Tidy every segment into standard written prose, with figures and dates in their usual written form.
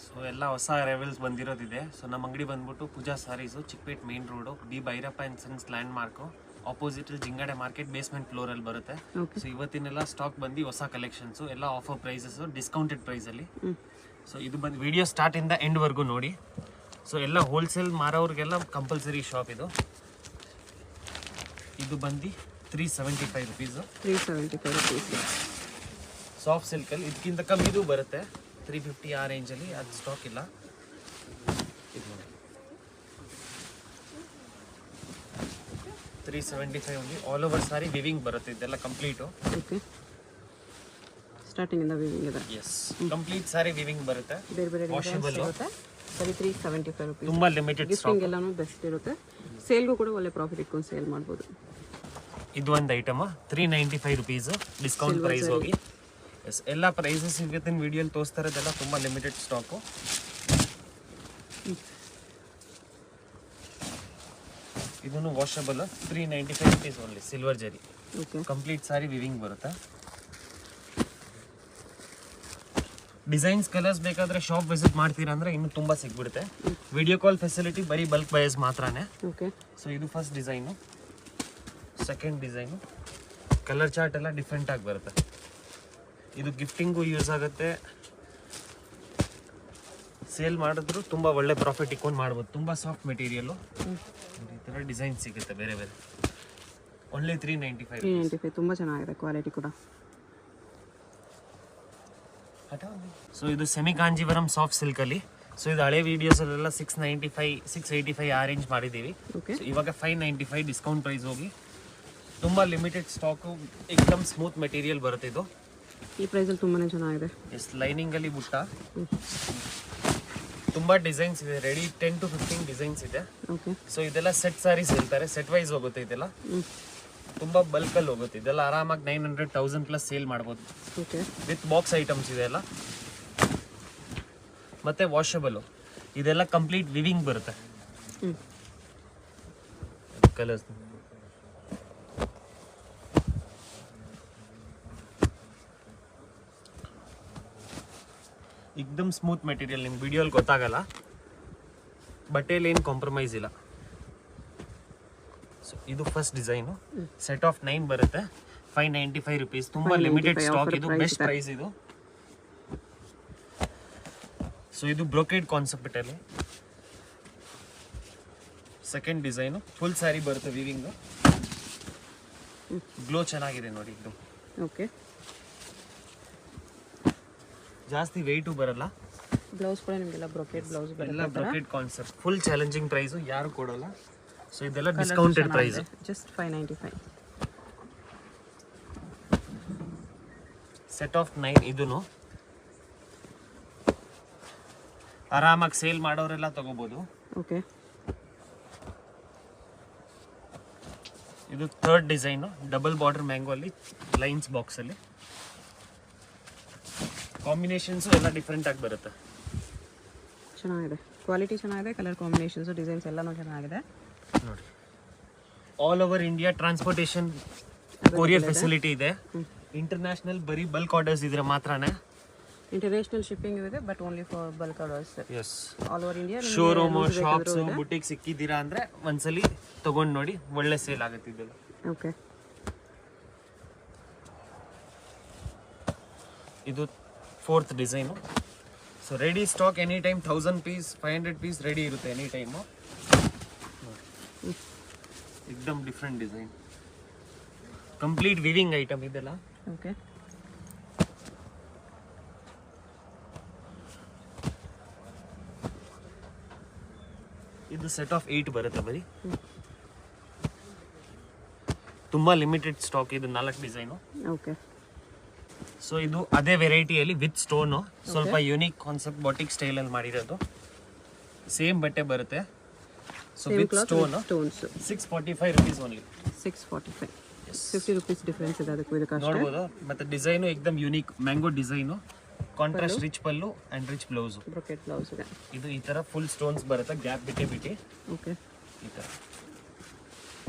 So ಎಲ್ಲ ಹೊಸ arrivals ಬಂದಿರೋದಿದೆ. So ನಮ್ಮ ಅಂಗಡಿ ಬಂದ್ಬಿಟ್ಟು Pooja sarees, Chickpet main road, B Bhairappa and sons landmark opposite Jingade market basement ಫ್ಲೋರಲ್ಲಿ ಬರುತ್ತೆ. ಸೊ ಇವತ್ತಿನೆಲ್ಲ ಸ್ಟಾಕ್ ಬಂದು ಹೊಸ ಕಲೆಕ್ಷನ್ಸು, ಎಲ್ಲ ಆಫರ್ ಪ್ರೈಸಸ್, ಡಿಸ್ಕೌಂಟೆಡ್ ಪ್ರೈಸಲ್ಲಿ. ಸೊ ಇದು ಬಂದು ವಿಡಿಯೋ ಸ್ಟಾರ್ಟ್ ಇಂದ ಎಂಡ್ ವರ್ಗೂ ನೋಡಿ. ಸೊ ಎಲ್ಲ ಹೋಲ್ಸೇಲ್ ಮಾರೋರಿಗೆಲ್ಲ ಕಂಪಲ್ಸರಿ ಶಾಪ್ ಇದು. ಇದು ಬಂದು 375 ರುಪೀಸು. 375 ರುಪೀಸ್. ಸಾಫ್ಟ್ ಸಿಲ್ಕಲ್ಲಿ ಇದಕ್ಕಿಂತ ಕಮ್ಮಿದು ಬರುತ್ತೆ, 350 ಆ ರೇಂಜಲ್ಲಿ. ಅದು ಸ್ಟಾಕ್ ಇಲ್ಲ. ಇದು ನೋಡಿ 375 ಓನ್ಲಿ. ಆಲ್ ಓವರ್ ಸಾರಿ ವಿವಿಂಗ್ ಬರುತ್ತೆ, ಇದೆಲ್ಲ ಕಂಪ್ಲೀಟು. ಓಕೆ, ಸ್ಟಾರ್ಟಿಂಗ್ ಇಂದ ವಿವಿಂಗ್ ಇದೆ. ಎಸ್, ಕಂಪ್ಲೀಟ್ ಸಾರಿ ವಿವಿಂಗ್ ಬರುತ್ತೆ. ಬೇರೆ ಬೇರೆ ವಾಷಬಲ್ ಇರುತ್ತೆ. ಸರಿ 375 ರುಪೀಸ್. ತುಂಬಾ ಲಿಮಿಟೆಡ್ ಗಿಫ್ಟಿಂಗ್ ಎಲ್ಲಾನು ಬೆಸ್ಟ್ ಇರುತ್ತೆ. ಸೇಲ್ಗೂ ಕೂಡ ಒಳ್ಳೆ ಪ್ರಾಫಿಟ್ ಇಟ್ಕೊಂಡು ಸೇಲ್ ಮಾಡ್ಬೋದು. ಇದು ಒಂದು ಐಟಮ್ 395 ರುಪೀಸ್ ಡಿಸ್ಕೌಂಟ್ ಪ್ರೈಸ್ ಹೋಗಿ. ಎಸ್, ಎಲ್ಲ ಪ್ರೈಸಸ್ ಇವತ್ತಿನ ವಿಡಿಯೋಲಿ ತೋರಿಸ್ತಾ ಇರೋದೆಲ್ಲ ತುಂಬ ಲಿಮಿಟೆಡ್ ಸ್ಟಾಕು. ಇದನ್ನು ವಾಷಬಲ್ 395 ರುಪೀಸ್ ಓನ್ಲಿ, ಸಿಲ್ವರ್ ಜರಿ. ಕಂಪ್ಲೀಟ್ ಸಾರಿ ವಿವಿಂಗ್ ಬರುತ್ತೆ. ಡಿಸೈನ್ಸ್ ಕಲರ್ಸ್ ಬೇಕಾದ್ರೆ ಶಾಪ್ ವಿಸಿಟ್ ಮಾಡ್ತೀರಾ ಅಂದ್ರೆ ಇನ್ನೂ ತುಂಬ ಸಿಗ್ಬಿಡುತ್ತೆ. ವಿಡಿಯೋ ಕಾಲ್ ಫೆಸಿಲಿಟಿ ಬರೀ ಬಲ್ಕ್ ಬಯಸ್ ಮಾತ್ರನೇ. ಸೊ ಇದು first design, second design. Colour chart ಎಲ್ಲ ಡಿಫ್ರೆಂಟ್ ಆಗಿ ಬರುತ್ತೆ. ಇದು ಗಿಫ್ಟಿಂಗು ಯೂಸ್ ಆಗುತ್ತೆ, ಸೇಲ್ ಮಾಡಿದ್ರು ತುಂಬ ಒಳ್ಳೆ ಪ್ರಾಫಿಟ್ ಇಟ್ಕೊಂಡು ಮಾಡ್ಬೋದು. ತುಂಬ ಸಾಫ್ಟ್ ಮೆಟೀರಿಯಲ್ಲು, ಈ ಥರ ಡಿಸೈನ್ ಸಿಗುತ್ತೆ ಬೇರೆ ಬೇರೆ. ಓನ್ಲಿ 395. ತುಂಬ ಚೆನ್ನಾಗಿದೆ ಕ್ವಾಲಿಟಿ ಕೂಡ. ಸೊ ಇದು ಸೆಮಿ ಕಾಂಜೀವರಂ ಸಾಫ್ಟ್ ಸಿಲ್ಕಲ್ಲಿ. ಸೊ ಇದು ಹಳೆ ವಿಡಿಯೋಸಲ್ಲೆಲ್ಲ 695 685 ಆ ರೇಂಜ್ ಮಾಡಿದ್ದೀವಿ. ಸೊ ಇವಾಗ 595 ಡಿಸ್ಕೌಂಟ್ ಪ್ರೈಸ್ ಹೋಗಿ. ತುಂಬ ಲಿಮಿಟೆಡ್ ಸ್ಟಾಕು, ಏಕದಮ್ ಸ್ಮೂತ್ ಮೆಟೀರಿಯಲ್ ಬರುತ್ತೆ ಇದು. ಈ ಪ್ರೈಸಲ್ಲಿ ತುಂಬಾ ಚೆನ್ನಾಗಿದೆ. ಎಸ್, ಲೈನಿಂಗಲ್ಲಿ ಬುಟ್ಟ. ತುಂಬ ಡಿಸೈನ್ಸ್ ಇದೆ, ರೆಡಿ 10 to 15 ಡಿಸೈನ್ಸ್ ಇದೆ. ಸೊ ಇದೆಲ್ಲ ಸೆಟ್ ಸಾರೀಸ್ ಹೇಳ್ತಾರೆ, ಸೆಟ್ ವೈಸ್ ಹೋಗುತ್ತೆ ಇದೆಲ್ಲ. ತುಂಬ ಬಲ್ಕಲ್ಲಿ ಹೋಗುತ್ತೆ ಇದೆಲ್ಲ. ಆರಾಮಾಗಿ 900 1000 ಪ್ಲಸ್ ಸೇಲ್ ಮಾಡ್ಬೋದು. ವಿತ್ ಬಾಕ್ಸ್ ಐಟಮ್ಸ್ ಇದೆಲ್ಲ. ಮತ್ತೆ ವಾಷಬಲ್ ಇದೆಲ್ಲ ಕಂಪ್ಲೀಟ್ ವಿವಿಂಗ್ ಬರುತ್ತೆ. ಕಲರ್ಸ್ एकदम ಸ್ಮೂತ್ ಮೆಟೀರಿಯಲ್, ನಿಮ್ಗೆ ವಿಡಿಯೋಲಿ ಗೊತ್ತಾಗಲ್ಲ. ಬಟ್ಟೆಯಲ್ಲಿ ಏನು ಕಾಂಪ್ರಮೈಸ್ ಇಲ್ಲ. ಸೊ ಇದು ಫಸ್ಟ್ ಡಿಸೈನು, ಸೆಟ್ ಆಫ್ 9 ಬರುತ್ತೆ, 595 ರುಪೀಸ್. ತುಂಬ ಲಿಮಿಟೆಡ್ ಸ್ಟಾಕ್ ಇದು, ಬೆಸ್ಟ್ ಪ್ರೈಸ್ ಇದು. ಸೊ ಇದು ಬ್ರೋಕೆಡ್ ಕಾನ್ಸೆಪ್ಟಲ್ಲಿ ಸೆಕೆಂಡ್ ಡಿಸೈನು. ಫುಲ್ ಸ್ಯಾರಿ ಬರುತ್ತೆ ವಿವಿಂಗು. ಗ್ಲೋ ಚೆನ್ನಾಗಿದೆ ನೋಡಿ ಇದು. ಓಕೆ, ಜಾಸ್ತಿ ವೆಯ್ಟು ಬರಲ್ಲ. ಬ್ಲೌಸ್ ಕೂಡ ನಿಮಗೆಲ್ಲ ಬ್ರೋಕೆಡ್ ಬ್ಲೌಸ್ ಎಲ್ಲ brocade concept. Full challenging price, ಯಾರು ಕೊಡಲ್ಲ. ಸೊ ಇದೆಲ್ಲ discounted price, just 595. Set of 9 ಇದನ್ನು ಆರಾಮಾಗಿ ಸೇಲ್ ಮಾಡೋರೆಲ್ಲ ತಗೋಬಹುದು. ಓಕೆ, ಇದು third design, double border mango ಅಲ್ಲಿ ಲೈನ್ಸ್ ಬಾಕ್ಸ್ ಅಲ್ಲಿ. ಕಾಂಬಿನೇಷನ್ಸು ಎಲ್ಲ ಡಿಫ್ರೆಂಟ್ ಆಗಿ ಬರುತ್ತೆ. ಚೆನ್ನಾಗಿದೆ, ಕ್ವಾಲಿಟಿ ಚೆನ್ನಾಗಿದೆ, ಕಲರ್ ಕಾಂಬಿನೇಷನ್ಸ್ ಡಿಸೈನ್ಸ್ ಎಲ್ಲಾನು ಚೆನ್ನಾಗಿದೆ ನೋಡಿ. All over India transportation courier facility ಇದೆ. ಇಂಟರ್ನ್ಯಾಷನಲ್ ಬರೀ ಬಲ್ಕ್ ಆರ್ಡರ್ಸ್ ಇದ್ರೆ ಮಾತ್ರನೇ. ಇಂಟರ್ನ್ಯಾಷನಲ್ ಶಿಪ್ಪಿಂಗ್ ಇದೆ, but only for bulk orders. Yes, all over India showroom, shops, boutique ಸಿಕ್ಕಿದ್ದೀರಾ ಅಂದ್ರೆ ಒಂದ್ಸಲಿ ತಗೊಂಡು ನೋಡಿ, ಒಳ್ಳೆ ಸೇಲ್ ಆಗುತ್ತೆ ಇದೆಲ್ಲ. ಓಕೆ, ಇದು fourth design. So ready stock any time 1000 piece 500 piece ready ಇರುತ್ತೆ ಎನಿ ಟೈಮು. एकदम different design, complete weaving item ಇದೆಲ್ಲ. ಓಕೆ, ಇದು ಸೆಟ್ ಆಫ್ 8 ಬರುತ್ತೆ ಬರೀ. ತುಂಬಾ ಲಿಮಿಟೆಡ್ ಸ್ಟಾಕ್ ಇದು, 4 ಡಿಸೈನು. ಓಕೆ, ಸೊ ಇದು ಅದೇ ವೆರೈಟಿಯಲ್ಲಿ ವಿತ್ ಸ್ಟೋನು, ಸ್ವಲ್ಪ ಯೂನಿಕ್ ಕಾನ್ಸೆಪ್ಟ್ ಬಾಟಿಕ್ ಸ್ಟೈಲಲ್ಲಿ ಮಾಡಿರೋದು. ಸೇಮ್ ಬಟ್ಟೆ ಬರುತ್ತೆ. So with stone 645 rupees only. 645, 50 rupees difference ಇದೆ ಅದಕ್ಕೂ ಇದಕ್ಕೆ ಅಷ್ಟೇ ನೋಡ್ಬೋದು. ಮತ್ತೆ ಡಿಸೈನು ಏಕದಮ್ unique mango design, contrast rich pallu and rich blouse. Brocade blouse ಇದೆ. ಇದು ಈ ತರ ಫುಲ್ ಸ್ಟೋನ್ಸ್ ಬರುತ್ತೆ, ಗ್ಯಾಪ್ ಬಿಟ್ಟು. ಓಕೆ, ಈ ತರ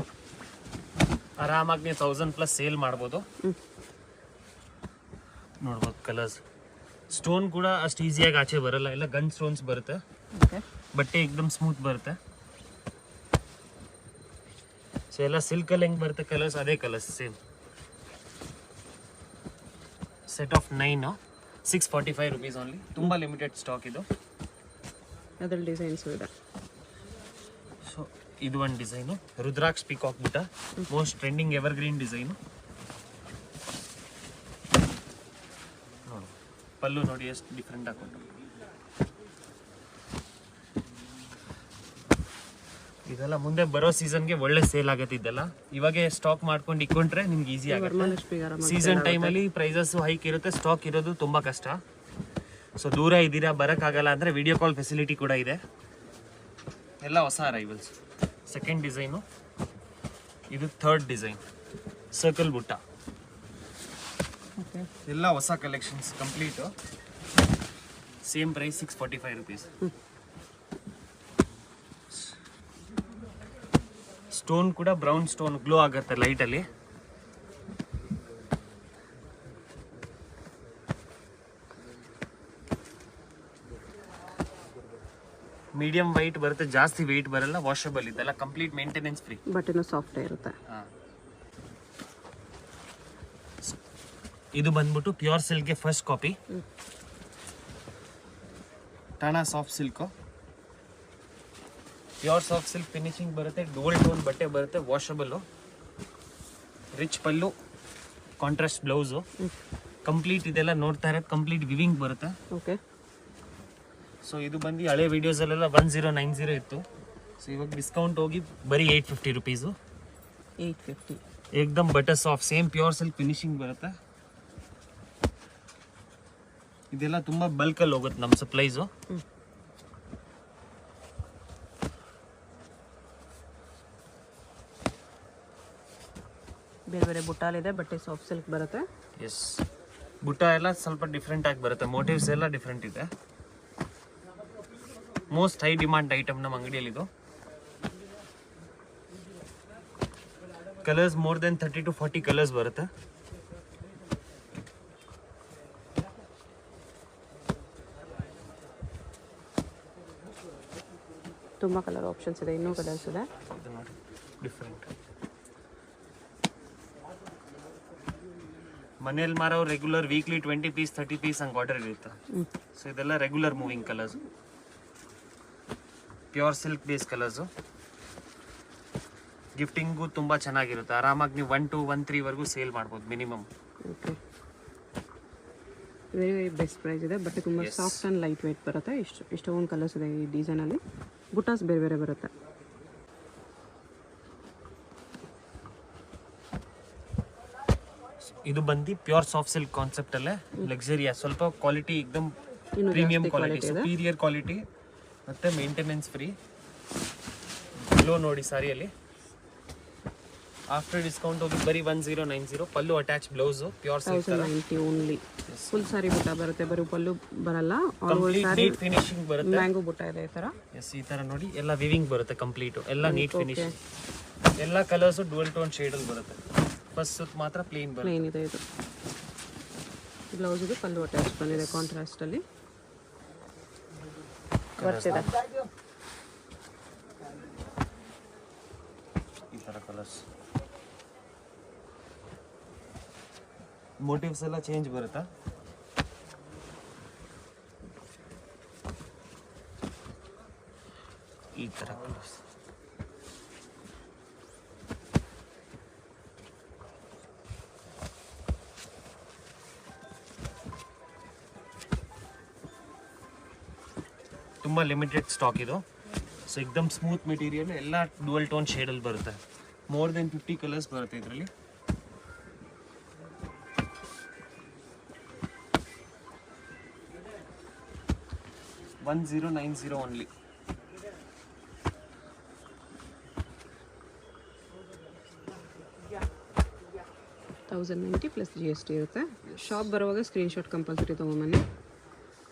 ಆರಾಮಾಗಿ ನೀವು 1000 ಪ್ಲಸ್ ಸೇಲ್ ಮಾಡ್ಬೋದು. ನೋಡ್ಬೋದು ಕಲರ್ಸ್ ಸ್ಟೋನ್ ಕೂಡ ಅಷ್ಟು ಈಸಿಯಾಗಿ ಆಚೆ ಬರಲ್ಲ, ಎಲ್ಲ ಗನ್ ಸ್ಟೋನ್ಸ್ ಬರುತ್ತೆ. ಓಕೆ. ಬಟ್ಟೆ ಎಕ್ದಮ್ ಸ್ಮೂತ್ ಬರುತ್ತೆ. ಸೊ ಎಲ್ಲ ಸಿಲ್ಕಲ್ಲಿ ಹೆಂಗೆ ಬರುತ್ತೆ ಕಲರ್ಸ್, ಅದೇ colours same. Set of 9 645 rupees only. ತುಂಬ ಲಿಮಿಟೆಡ್ ಸ್ಟಾಕ್ ಇದು. ಅದ್ರಲ್ಲಿ ಡಿಸೈನ್ಸು ಇದೆ. ಸೊ ಇದು ಒಂದು ಡಿಸೈನು, ರುದ್ರಾಕ್ಷ್ ಪಿಕಾಕ್ ಬುಟ್ಟ, most trending ever green design. ನೋಡಿ ಪಲ್ಲು ನೋಡಿ ಎಷ್ಟು ಡಿಫ್ರೆಂಟ್ ಹಾಕೊಂಡು. ಇದೆಲ್ಲ ಮುಂದೆ ಬರೋ ಸೀಸನ್ಗೆ ಒಳ್ಳೆ ಸೇಲ್ ಆಗುತ್ತೆ. ಇದೆಲ್ಲ ಇವಾಗೆ ಸ್ಟಾಕ್ ಮಾಡ್ಕೊಂಡು ಇಟ್ಕೊಂಡ್ರೆ ನಿಮ್ಗೆ ಈಸಿ ಆಗುತ್ತೆ. ವರಮಹಾಲಕ್ಷ್ಮಿ ಸೀಸನ್ ಟೈಮಲ್ಲಿ ಪ್ರೈಸಸ್ ಹೈಕ್ ಇರುತ್ತೆ, ಸ್ಟಾಕ್ ಇರೋದು ತುಂಬ ಕಷ್ಟ. ಸೊ ದೂರ ಇದ್ದೀರಾ ಬರೋಕ್ಕಾಗಲ್ಲ ಅಂದರೆ ವಿಡಿಯೋ ಕಾಲ್ ಫೆಸಿಲಿಟಿ ಕೂಡ ಇದೆ. ಎಲ್ಲ ಹೊಸ ಅರೈವಲ್ಸ್. ಸೆಕೆಂಡ್ ಡಿಸೈನು, ಇದು ಥರ್ಡ್ ಡಿಸೈನ್, ಸರ್ಕಲ್ ಬುಟ್ಟ. ಓಕೆ. ಎಲ್ಲ ಹೊಸ collections complete. Same price 645 rupees. Stone ಕೂಡ ಬ್ರೌನ್ ಸ್ಟೋನ್ ಗ್ಲೋ ಆಗುತ್ತೆ ಲೈಟಲ್ಲಿ. ಮೀಡಿಯಂ ವೈಟ್ ಬರುತ್ತೆ, ಜಾಸ್ತಿ ವೆಯ್ಟ್ ಬರಲ್ಲ, ವಾಷಬಲ್. ಇದೆಲ್ಲ ಕಂಪ್ಲೀಟ್ ಮೇಂಟೆನೆನ್ಸ್ ಫ್ರೀ. ಬಟ್ಟೆನೂ ಸಾಫ್ಟ್ ಇರುತ್ತೆ. ಇದು ಬಂದ್ಬಿಟ್ಟು ಪ್ಯೂರ್ ಸಿಲ್ಕ್ಗೆ ಫಸ್ಟ್ ಕಾಪಿ. ಟಾಣಾ soft silk, pure soft silk finishing ಬರುತ್ತೆ, ಡೋಲ್ ಟೋನ್ ಬಟ್ಟೆ ಬರುತ್ತೆ, washable, rich pallu, contrast blouse. Complete ಇದೆಲ್ಲ ನೋಡ್ತಾ ಇರೋದು ಕಂಪ್ಲೀಟ್ ವಿವಿಂಗ್ ಬರುತ್ತೆ. ಓಕೆ. ಸೊ ಇದು ಬಂದು ಹಳೆ ವಿಡಿಯೋಸಲ್ಲೆಲ್ಲ 1090 ಇತ್ತು. ಸೊ ಇವಾಗ ಡಿಸ್ಕೌಂಟ್ ಹೋಗಿ ಬರೀ 850 rupees. 850. ಏಕ್ದಮ್ butter soft, same pure silk finishing ಬರುತ್ತೆ. ಇದೆಲ್ಲ ತುಂಬ ಬಲ್ಕಲ್ಲಿ ಹೋಗುತ್ತೆ ನಮ್ಮ ಸಪ್ಲೈಸು. ಬೇರೆ ಬೇರೆ ಬುಟ್ಟಾಲಿದೆ, ಬಟ್ಟೆ ಸಾಫ್ಟ್ ಸಿಲ್ಕ್ ಬರುತ್ತೆ. ಎಸ್, ಬುಟ್ಟ ಎಲ್ಲ ಸ್ವಲ್ಪ ಡಿಫ್ರೆಂಟ್ ಆಗಿ ಬರುತ್ತೆ, ಮೋಟಿವ್ಸ್ ಎಲ್ಲ ಡಿಫ್ರೆಂಟ್ ಇದೆ. ಮೋಸ್ಟ್ ಹೈ ಡಿಮಾಂಡ್ ಐಟಮ್ ನಮ್ಮ ಅಂಗಡಿಯಲ್ಲಿದು. Colours more than 30 to 40 colours ಬರುತ್ತೆ. ತುಂಬ ಕಲರ್ ಆಪ್ಷನ್ಸ್ ಇದೆ, ಇನ್ನೂ ಕಲರ್ಸ್ ಇದೆ. ಇದು ನೋಡಿ ಡಿಫ್ರೆಂಟ್. ಮನೇಲಿ ಮಾರೋ ರೆಗ್ಯುಲರ್ ವೀಕ್ಲಿ 20 ಪೀಸ್ 30 ಪೀಸ್ ಹಂಗೆ ಆರ್ಡರ್ ಇರುತ್ತೆ. ಸೊ ಇದೆಲ್ಲ regular moving colours, pure silk base colours. Gifting ತುಂಬ ಚೆನ್ನಾಗಿರುತ್ತೆ. ಆರಾಮಾಗಿ ನೀವು 1 to 1 3 ವರೆಗೂ ಸೇಲ್ ಮಾಡ್ಬೋದು minimum. Okay. Very very best price ಇದೆ. ಬಟ್ಟೆ ತುಂಬ Yes. Soft and light weight ಬರುತ್ತೆ. ಇಷ್ಟೊಂದು ಕಲರ್ಸ್ ಇದೆ ಈ ಡಿಸೈನಲ್ಲಿ. ಬುಟ್ಟಾಸ್ ಬೇರೆ ಬೇರೆ ಬರುತ್ತೆ. ಇದು ಬಂದು ಪ್ಯೂರ್ ಸಾಫ್ಟ್ ಸಿಲ್ಕ್ ಕಾನ್ಸೆಪ್ಟ್ ಅಲ್ಲೇ ಲಕ್ಸರಿಯಾ, ಸ್ವಲ್ಪ ಕ್ವಾಲಿಟಿ ಎಕ್ದಮ್ ಇನ್ನು ಪ್ರೀಮಿಯಂ ಜಾಸ್ತಿ ಕ್ವಾಲಿಟಿ, quality ಇದೆ. ಸುಪೀರಿಯರ್ ಕ್ವಾಲಿಟಿ ಮತ್ತೆ ಮೇಂಟೆನೆನ್ಸ್ ಫ್ರೀ. ಗ್ಲೋ ನೋಡಿ ಸಾರಿಯಲ್ಲಿ. ಆಫ್ಟರ್ ಡಿಸ್ಕೌಂಟ್ ಹೋಗಿ ಬರೀ 1090. Pallu attach blouse pure silk 1090 only. Full saree ಬುಟ್ಟ ಬರುತ್ತೆ, ಬರೀ ಪಲ್ಲು ಬರಲ್ಲ. ಕಂಪ್ಲೀಟ್ ಸಾರಿ ನೀಟ್ ಫಿನಿಶಿಂಗ್ ಬರುತ್ತೆ. ಮ್ಯಾಂಗೋ ಬುಟ್ಟ ಇದೆ ಈ ಥರ. ಎಸ್, ಈ ತರ ನೋಡಿ ಎಲ್ಲ ವಿವಿಂಗ್ ಬರುತ್ತೆ ಕಂಪ್ಲೀಟು, ಎಲ್ಲ ನೀಟ್ ಫಿನಿಶಿಂಗ್. ಎಲ್ಲ ಕಲರ್ಸು ಡುವಲ್ ಟೋನ್ ಶೇಡಲ್ಲಿ ಬರುತ್ತೆ. ಫಸ್ಟ್ ಸುತ್ತ ಮಾತ್ರ ಪ್ಲೇನ್ ಬರುತ್ತೆ. ಪ್ಲೇನ್ ಇದೆ ಇದು. ಬ್ಲೌಸ್ ಇದು ಪಲ್ಲು ಅಟ್ಯಾಚ್ ಬಂದಿದೆ ಕಾಂಟ್ರಾಸ್ಟಲ್ಲಿ. ಬರ್ತಿದೆ ಈ ತರ ಕಲರ್ಸ್. ಮೋಟಿವ್ಸ್ ಎಲ್ಲ ಚೇಂಜ್ ಬರುತ್ತಾ. ಈ ತರ ಕಲರ್ಸ್. ತುಂಬ ಲಿಮಿಟೆಡ್ ಸ್ಟಾಕ್ ಇದು. ಸೊ ಎಕ್ದಮ್ ಸ್ಮೂತ್ ಮೆಟೀರಿಯಲ್, ಎಲ್ಲ ಡುವಲ್ ಟೋನ್ ಶೇಡಲ್ಲಿ ಬರುತ್ತೆ. ಮೋರ್ ದೆನ್ 50 ಕಲರ್ಸ್ ಬರುತ್ತೆ ಇದರಲ್ಲಿ. $1090 ಓನ್ಲಿ. $1090 ಪ್ಲಸ್ GST ಇರುತ್ತೆ. ಶಾಪ್ ಬರುವಾಗ ಸ್ಕ್ರೀನ್ಶಾಟ್ ಕಂಪಲ್ಸರಿ ತೊಗೊಂಬನ್ನಿ.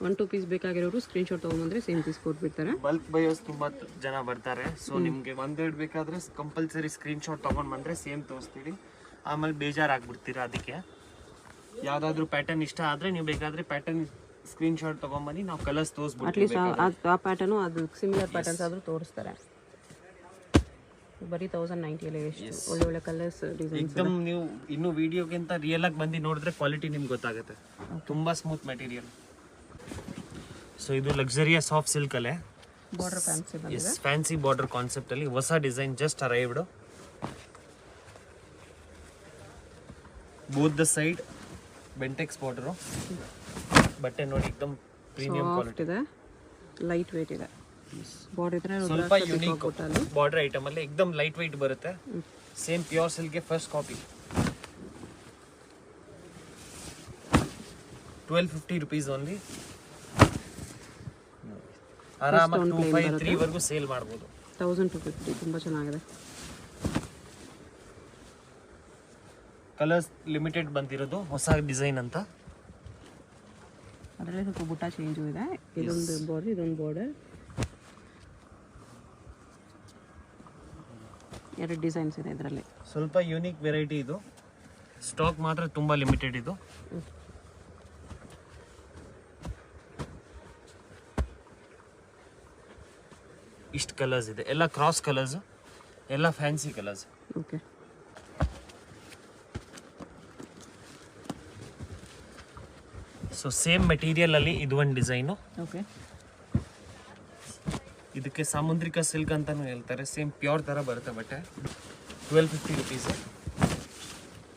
1-2 ಪೀಸ್ ಬೇಕಾಗಿರೋರು ಸ್ಕ್ರೀನ್ಶಾಟ್ ತೊಗೊಂಬಂದರೆ ಸೇಮ್ ಪೀಸ್ ಕೊಟ್ಬಿಡ್ತಾರೆ. ಬಲ್ಕ್ ಬೈಯರ್ಸ್ ತುಂಬ ಜನ ಬರ್ತಾರೆ. ಸೊ ನಿಮಗೆ ಒಂದೆರಡು ಬೇಕಾದರೆ ಕಂಪಲ್ಸರಿ ಸ್ಕ್ರೀನ್ಶಾಟ್ ತೊಗೊಂಡು ಬಂದರೆ ಸೇಮ್ ತೋರಿಸ್ತೀವಿ. ಆಮೇಲೆ ಬೇಜಾರಾಗ್ಬಿಡ್ತೀರಾ. ಅದಕ್ಕೆ ಯಾವುದಾದ್ರೂ ಪ್ಯಾಟರ್ನ್ ಇಷ್ಟ ಆದರೆ ನೀವು ಬೇಕಾದರೆ ಪ್ಯಾಟರ್ನ್ ಸ್ಕ್ರೀನ್ ಶಾಟ್ ತಗೊಂಬನ್ನಿ, ನಾವು ಕಲರ್ಸ್ ತೋರಿಸ್ಬಿಡ್ತೀವಿ. ಅಟ್ಲೀಸ್ಟ್ ಆ ಪ್ಯಾಟರ್ನು ಅದು ಸಿಮಿಲರ್ ಪ್ಯಾಟರ್ನ್ಸ್ ಆದರೂ ತೋರಿಸ್ತಾರೆ. ಬರೀ 1090 ಎಷ್ಟು ಒಳ್ಳೆ ಕಲರ್ಸ್ ಡಿಸೈನ್ಸ್. ಎಕ್ದಮ್ ನೀವು ಇನ್ನು ವಿಡಿಯೋಗಿಂತ ರಿಯಲ್ ಆಗಿ ಬಂದು ನೋಡಿದ್ರೆ ಕ್ವಾಲಿಟಿ ನಿಮ್ಗೆ ಗೊತ್ತಾಗುತ್ತೆ. ತುಂಬಾ ಸ್ಮೂತ್ ಮೆಟೀರಿಯಲ್. ಸೊ ಇದು ಲಕ್ಸುರಿಯಸ್ ಸಾಫ್ಟ್ ಸಿಲ್ಕ್ ಅಲ್ಲೇ ಬಾರ್ಡರ್ ಫ್ಯಾನ್ಸಿ ಬಂದಿದೆ. ಫ್ಯಾನ್ಸಿ ಬಾರ್ಡರ್ ಕಾನ್ಸೆಪ್ಟ್ ಅಲ್ಲಿ ಹೊಸ design just arrived. Both the side Bentex border. ಬಟ್ಟೆ ನೋಡಿ ಎಕ್ದಮ್ ಪ್ರೀಮಿಯಂ ಕ್ವಾಲಿಟಿ ಇದೆ, ಲೈಟ್ ವೇಟ್ ಇದೆ. ಬಾರ್ಡರ್ ಇದ್ರೆ ಸ್ವಲ್ಪ ಯೂನಿಕ್ ಬಾರ್ಡರ್ ಐಟಮ್ ಅಲ್ಲಿ ಎಕ್ದಮ್ ಲೈಟ್ ವೇಟ್ ಬರುತ್ತೆ. ಸೇಮ್ ಪ್ಯೂರ್ ಸಿಲ್ಕ್ ಗೆ ಫಸ್ಟ್ ಕಾಪಿ. 1250 rupees only. ಆರಾಮಾಗಿ 253 ವರೆಗೂ ಸೇಲ್ ಮಾಡಬಹುದು. 1250 ತುಂಬಾ ಚೆನ್ನಾಗಿದೆ. ಕಲರ್ಸ್ ಲಿಮಿಟೆಡ್ ಬಂದಿರೋದು, ಹೊಸ ಡಿಸೈನ್ ಅಂತ. ಅದರಲ್ಲಿ ಸ್ವಲ್ಪ ಬುಟ್ಟ ಚೇಂಜು ಇದೆ. ಇದೊಂದು ಬಾರ್ಡರ್, ಇದೊಂದು ಬಾರ್ಡರ್, ಎರಡು ಡಿಸೈನ್ಸ್ ಇದೆ ಇದರಲ್ಲಿ. ಸ್ವಲ್ಪ ಯೂನಿಕ್ ವೆರೈಟಿ ಇದು. ಸ್ಟಾಕ್ ಮಾತ್ರ ತುಂಬಾ ಲಿಮಿಟೆಡ್ ಇದು. ಇಷ್ಟು ಕಲರ್ಸ್ ಇದೆ, ಎಲ್ಲ ಕ್ರಾಸ್ ಕಲರ್ಸ್, ಎಲ್ಲ fancy colours. Okay. So same material ಅಲ್ಲಿ ಇದು ಒಂದು ಡಿಸೈನು. ಓಕೆ. ಇದಕ್ಕೆ ಸಾಮುದ್ರಿಕ ಸಿಲ್ಕ್ ಅಂತಾನು ಹೇಳ್ತಾರೆ. ಸೇಮ್ ಪ್ಯೂರ್ ತರ ಬರುತ್ತೆ ಬಟ್ಟೆ. 1250 rupees.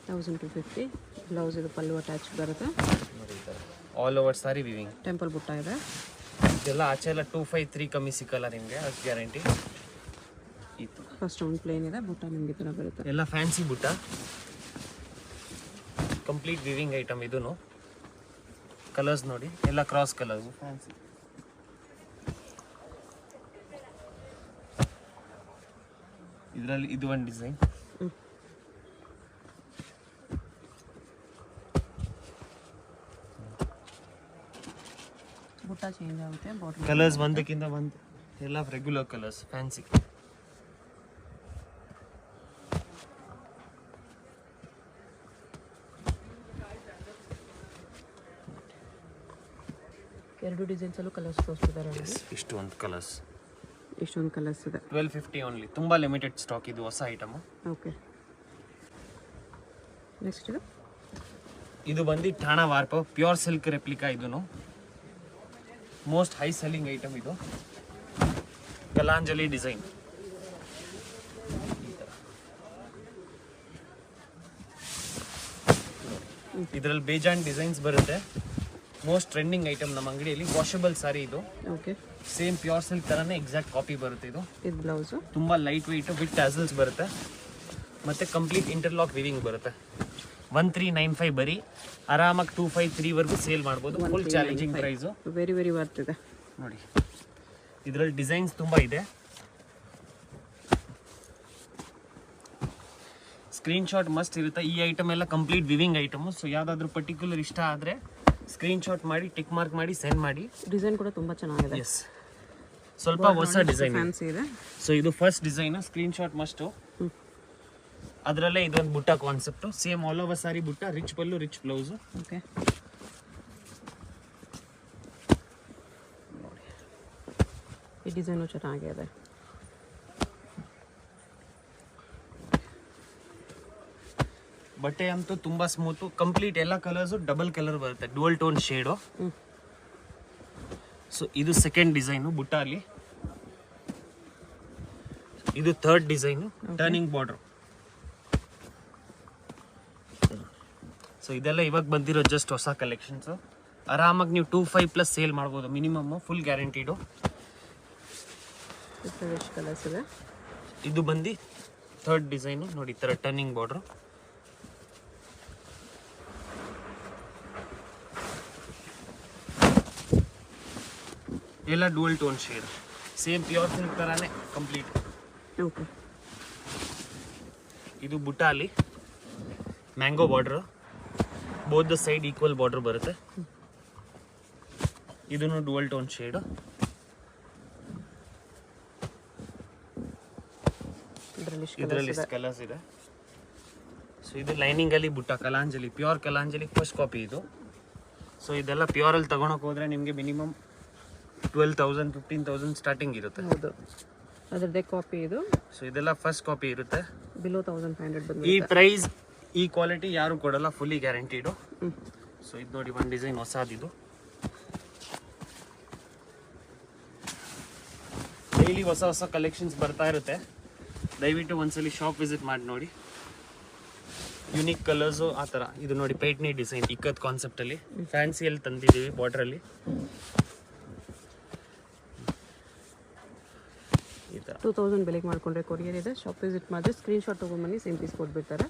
1250. ಬ್ಲೌಸ್ ಇದು ಪಲ್ಲು ಅಟ್ಯಾಚ್ ಬರುತ್ತೆ. ಆಲ್ ಓವರ್ ಸಾರಿ ವಿವಿಂಗ್. ಟೆಂಪಲ್ ಬುಟ್ಟ ಇದೆ. ಇದೆಲ್ಲ ಆಚೆ ಎಲ್ಲ 253 ಕಮ್ಮಿ ಸಿಕ್ಕಲ್ಲ ನಿಮಗೆ, ಅದು ಗ್ಯಾರಂಟಿ. ಇದು ಫಸ್ಟ್ ಒಂದು ಪ್ಲೇನ್ ಇದೆ, ಬುಟ್ಟ ನಿಮಗೆ ತರ ಬರುತ್ತೆ. ಎಲ್ಲ ಫ್ಯಾನ್ಸಿ ಬುಟ್ಟ, ಕಂಪ್ಲೀಟ್ ವಿವಿಂಗ್ ಐಟಮ್. ಇದೂನು ಕಲರ್ಸ್ ನೋಡಿ, ಎಲ್ಲ ಕ್ರಾಸ್ ಕಲರ್ಸ್ ಫ್ಯಾನ್ಸಿ. ಇದರಲ್ಲಿ ಇದು ಒಂದು ಡಿಸೈನ್. ಬುಟ್ಟ ಚೇಂಜ್ ಆಗುತ್ತೆ. ಬಾಟಲ್ ಕಲರ್ಸ್ ಒಂದಕ್ಕಿಂತ ಒಂದು, ಎಲ್ಲ ರೆಗ್ಯುಲರ್ ಕಲರ್ಸ್ ಫ್ಯಾನ್ಸಿ. ಎರಡು ಡಿಸೈನ್ಸಲ್ಲೂ ಕಲರ್ಸ್ ತೋರಿಸ್ತಿದ್ದಾರೆ. ಇಷ್ಟೊಂದು ಕಲರ್ಸ್, ಇಷ್ಟೊಂದು ಕಲರ್ಸ್ ಇದೆ. 1250 ಓನ್ಲಿ. ತುಂಬಾ ಲಿಮಿಟೆಡ್ ಸ್ಟಾಕ್ ಇದು, ಹೊಸ ಐಟಮ್. ಓಕೆ. ನೆಕ್ಸ್ಟ್ ಇದು ಬಂದು ಠಾಣಾ ವಾರ್ಪ ಪ್ಯೂರ್ ಸಿಲ್ಕ್ ರೆಪ್ಲಿಕಾ. ಇದೂನು ಮೋಸ್ಟ್ ಹೈ ಸೆಲ್ಲಿಂಗ್ ಐಟಮ್. ಇದು ಕಲಾಂಜಲಿ ಡಿಸೈನ್. ಇದರಲ್ಲಿ ಬೇಜಾನ್ ಡಿಸೈನ್ಸ್ ಬರುತ್ತೆ. ಮೋಸ್ಟ್ ಟ್ರೆಂಡಿಂಗ್ ಐಟಮ್ ನಮ್ಮ ಅಂಗಡಿಯಲ್ಲಿ. ವಾಷಬಲ್ ಸಾರಿ ಇದು. ಓಕೆ. ಸೇಮ್ ಪ್ಯೂರ್ ಸಿಲ್ಕ್ ತರನೇ ಎಕ್ಸಾಕ್ಟ್ ಕಾಪಿ ಬರುತ್ತೆ ಇದು. ಇದು ಬ್ಲೌಸು ತುಂಬಾ ಲೈಟ್ ವೆಯ್ಟ್ ವಿತ್ ಟ್ಯಾಸಲ್ಸ್ ಬರುತ್ತೆ. ಮತ್ತೆ ಕಂಪ್ಲೀಟ್ ಇಂಟರ್ಲಾಕ್ ವಿವಿಂಗ್ ಬರುತ್ತೆ. 1395 ಬರೀ. ಆರಾಮಾಗಿ 253 ವರೆಗೂ ಸೇಲ್ ಮಾಡ್ಬೋದು. Full challenging price. Very very worth ಇದೆ ನೋಡಿ. ಇದರಲ್ಲಿ ಡಿಸೈನ್ಸ್ ತುಂಬಾ ಇದೆ. ಸ್ಕ್ರೀನ್ ಶಾಟ್ ಮಸ್ಟ್ ಇರುತ್ತೆ. ಈ ಐಟಮ್ ಎಲ್ಲ ಕಂಪ್ಲೀಟ್ ವಿವಿಂಗ್ ಐಟಮ್. ಸೊ ಯಾವ್ದಾದ್ರು ಪರ್ಟಿಕ್ಯುಲರ್ ಇಷ್ಟ ಆದ್ರೆ ಸ್ಕ್ರೀನ್ ಶಾಟ್ ಮಾಡಿ, ಟಿಕ್ ಮಾರ್ಕ್ ಮಾಡಿ, ಸೆಂಡ್ ಮಾಡಿ. ಡಿಸೈನ್ ಕೂಡ ತುಂಬಾ ಚೆನ್ನಾಗಿದೆ. ಎಸ್, ಸ್ವಲ್ಪ ಹೊಸ ಡಿಸೈನ್ ಫ್ಯಾನ್ಸಿ ಇದೆ. ಸೊ ಇದು first design. Screen shot must. ಅದರಲ್ಲೇ ಇದೊಂದು ಬುಟ್ಟ ಕಾನ್ಸೆಪ್ಟ್. ಸೇಮ್ ಆಲ್ ಓವರ್ ಸಾರಿ ಬುಟ್ಟ, ರಿಚ್ ಪಲ್ಲು, ರಿಚ್ ಬ್ಲೌಸ್. ಓಕೆ. ಈ ಡಿಸೈನು ಚೆನ್ನಾಗಿದೆ. ಬಟ್ಟೆ ಅಂತೂ ತುಂಬಾ ಸ್ಮೂತ್. ಕಂಪ್ಲೀಟ್ ಎಲ್ಲ ಕಲರ್ಸು ಡಬಲ್ ಕಲರ್ ಬರುತ್ತೆ, ಡುವಲ್ ಟೋನ್ ಶೇಡು. ಸೊ ಇದು ಸೆಕೆಂಡ್ ಡಿಸೈನು ಬುಟ್ಟ ಅಲ್ಲಿ. ಇದು third design, turning border. So ಇದೆಲ್ಲ ಇವಾಗ ಬಂದಿರೋ ಜಸ್ಟ್ ಹೊಸ ಕಲೆಕ್ಷನ್ಸ್. ಆರಾಮಾಗಿ ನೀವು 25+ ಸೇಲ್ ಮಾಡ್ಬೋದು ಮಿನಿಮಮ್, ಫುಲ್ ಗ್ಯಾರಂಟಿಡು. ಕಲರ್ಸ್ ಇದೆ. ಇದು ಬಂದು ಥರ್ಡ್ ಡಿಸೈನು ನೋಡಿ, ಈ ಥರ ಟರ್ನಿಂಗ್ ಬಾರ್ಡ್ರು. ಎಲ್ಲ dual tone shade. Same pure silk ತರಾನೇ ಕಂಪ್ಲೀಟ್. ಓಕೆ. ಇದು ಬುಟ್ಟಾಲಿ mango border. Both the side equal border ಬರುತ್ತೆ. ಇದನ್ನು ಡುವಲ್ ಟೋನ್ ಶೇಡ್. ಇದರಲ್ಲಿ ಕಲರ್ಸ್ ಇದೆ. ಸೊ ಇದು ಲೈನಿಂಗ್ ಅಲ್ಲಿ ಬುಟ್ಟ Kalanjali, pure Kalanjali first copy ಇದು. ಸೊ ಇದೆಲ್ಲ ಪ್ಯೂರಲ್ಲಿ ತಗೊಳಕ್ ಹೋದ್ರೆ ನಿಮಗೆ ಮಿನಿಮಮ್ 12,000 15,000 ಸ್ಟಾರ್ಟಿಂಗ್ ಇರುತ್ತೆ. ಹೌದು, ಅದರದ್ದೇ ಕಾಪಿ ಇದು. ಸೊ ಇದೆಲ್ಲ ಫಸ್ಟ್ ಕಾಪಿ ಇರುತ್ತೆ. ಬಿಲೋ 1500 ಬಂದು. ಈ ಪ್ರೈಸ್ ಈ ಕ್ವಾಲಿಟಿ ಯಾರು ಕೊಡಲ್ಲ, ಫುಲ್ಲಿ ಗ್ಯಾರಂಟಿಡು. ಸೊ ಇದು ನೋಡಿ ಒಂದು ಡಿಸೈನ್ ಹೊಸದಿದು. ಡೈಲಿ ಹೊಸ ಹೊಸ ಕಲೆಕ್ಷನ್ಸ್ ಬರ್ತಾ ಇರುತ್ತೆ. ದಯವಿಟ್ಟು ಒಂದ್ಸಲಿ ಶಾಪ್ ವಿಸಿಟ್ ಮಾಡಿ ನೋಡಿ. ಯುನಿಕ್ ಕಲರ್ಸು ಆ ಥರ. ಇದು ನೋಡಿ ಪೈಟ್ನಿ ಡಿಸೈನ್ ಇಕ್ಕತ್ ಕಾನ್ಸೆಪ್ಟಲ್ಲಿ ಫ್ಯಾನ್ಸಿಯಲ್ಲಿ ತಂದಿದ್ದೀವಿ ಬಾರ್ಡ್ರಲ್ಲಿ. ಈ ಥರ 2000 ಬೆಲೆಗೆ ಮಾಡ್ಕೊಂಡ್ರೆ ಕೊರಿಯರ್ ಇದೆ. ಶಾಪ್ ವಿಸಿಟ್ ಮಾಡಿದ್ರೆ ಸ್ಕ್ರೀನ್ಶಾಟ್ ತೊಗೊಂಬನ್ನಿ, ಸೇಮ್ ಪೀಸ್ ಕೊಟ್ಬಿಡ್ತಾರೆ.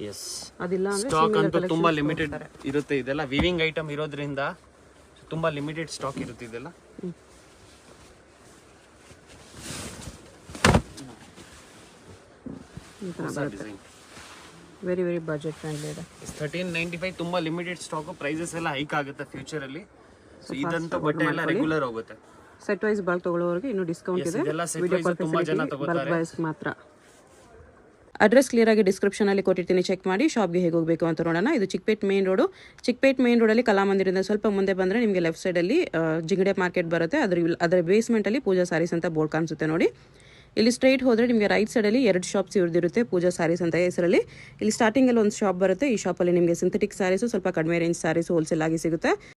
ಎಸ್, ಅದಿಲ್ಲ ಅಂದರೆ ಸ್ಟಾಕ್ ಅಂತೂ ತುಂಬ ಲಿಮಿಟೆಡ್ ಇರುತ್ತೆ. ಇದೆಲ್ಲ ವಿವಿಂಗ್ ಐಟಮ್ ಇರೋದ್ರಿಂದ ತುಂಬ ಲಿಮಿಟೆಡ್ ಸ್ಟಾಕ್ ಇರುತ್ತೆ ಇದೆಲ್ಲ. Design very very budget friendly ಇದೆ. 1395 ತುಂಬ ಲಿಮಿಟೆಡ್ ಸ್ಟಾಕ್. ಪ್ರೈಸಸ್ ಎಲ್ಲ ಹೈಕ್ ಆಗುತ್ತೆ ಫ್ಯೂಚರಲ್ಲಿ. ಸೊ ಇದಂತೂ ಬಟ್ಟೆ ಎಲ್ಲ ರೆಗ್ಯುಲರ್ ಹೋಗುತ್ತೆ. ಸೆಟ್ ವೈಸ್ ಬಲ್ಕ್ ತಗೊಳ್ಳೋರಿಗೆ ಇನ್ನೂ ಡಿಸ್ಕೌಂಟ್ ಇದೆ. ಇದೆಲ್ಲ ಸೆಟ್ ವೈಸ್ ತುಂಬಾ ಜನ ತಗೋತಾರೆ. ಬಲ್ಕ್ ವೈಸ್ ಮಾತ್ರ. ಅಡ್ರೆಸ್ ಕ್ಲಿಯರ್ ಆಗಿ ಡಿಸ್ಕ್ರಿಪ್ಷನ್ ಅಲ್ಲಿ ಕೊಟ್ಟಿರ್ತೀನಿ, ಚೆಕ್ ಮಾಡಿ. ಶಾಪ್ಗೆ ಹೇಗೆ ಹೋಗಬೇಕು ಅಂತ ನೋಡೋಣ. ಇದು Chickpet main road. Chickpet main ರೋಡಲ್ಲಿ ಕಲಾಮಂದಿರದಿಂದ ಸ್ವಲ್ಪ ಮುಂದೆ ಬಂದರೆ ನಿಮಗೆ ಲೆಫ್ಟ್ ಸೈಡಲ್ಲಿ ಜಿಂಗಡೆ ಮಾರ್ಕೆಟ್ ಬರುತ್ತೆ. ಅದರ ಬೇಸ್ಮೆಂಟಲ್ಲಿ ಪೂಜಾ ಸ್ಯಾರೀಸ್ ಅಂತ ಬೋರ್ಡ್ ಕಾಣಿಸುತ್ತೆ ನೋಡಿ. ಇಲ್ಲಿ ಸ್ಟ್ರೈಟ್ ಹೋದರೆ ನಿಮಗೆ ರೈಟ್ ಸೈಡಲ್ಲಿ 2 ಶಾಪ್ಸ್ ಇವ್ರದಿರುತ್ತೆ, ಪೂಜಾ ಸ್ಯಾರೀಸ್ ಅಂತ ಹೆಸರಲ್ಲಿ. ಇಲ್ಲಿ ಸ್ಟಾರ್ಟಿಂಗಲ್ಲಿ ಒಂದು ಶಾಪ್ ಬರುತ್ತೆ. ಈ ಶಾಪಲ್ಲಿ ನಿಮಗೆ ಸಿಂಥೆಟಿಕ್ ಸ್ಯಾರೀಸು, ಸ್ವಲ್ಪ ಕಡಿಮೆ ರೇಂಜ್ ಸ್ಯಾರೀಸು ಹೋಲ್ಸೇಲ್ ಆಗಿ ಸಿಗುತ್ತೆ.